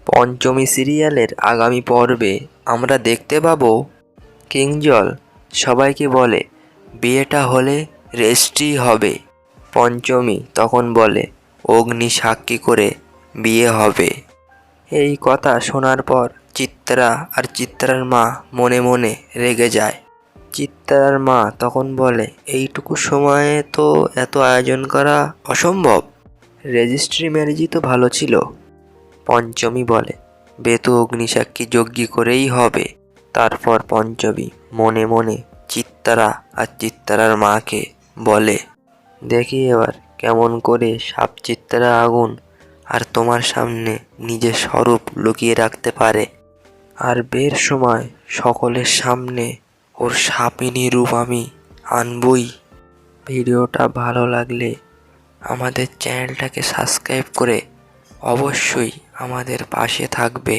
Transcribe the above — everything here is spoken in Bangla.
পঞ্চমী সিরিয়ালের আগামী পর্বে আমরা দেখতে পাবো কিংজল সবাইকে বলে বিয়েটা হলে রেজিস্ট্রি হবে। পঞ্চমী তখন বলে অগ্নি সাক্ষী করে বিয়ে হবে। এই কথা শোনার পর চিত্রা আর চিত্রার মা মনে মনে রেগে যায়। চিত্রার মা তখন বলে এইটুকু সময়ে তো এত আয়োজন করা অসম্ভব, রেজিস্ট্রি ম্যারেজই তো ভালো ছিল। পঞ্চমী বলে বেতু অগ্নিসাক্ষী যজ্ঞ করেই হবে। তারপর পঞ্চমী মনে মনে চিত্রা আর চিত্রার মাকে বলে দেখি এবার কেমন করে সাপ চিত্রা আগুন আর তোমার সামনে নিজের স্বরূপ লুকিয়ে রাখতে পারে, আর বের সময় সকলের সামনে ওর সাপিনী রূপ আমি আনবই। ভিডিওটা ভালো লাগলে আমাদের চ্যানেলটাকে সাবস্ক্রাইব করে অবশ্যই আমাদের পাশে থাকবে।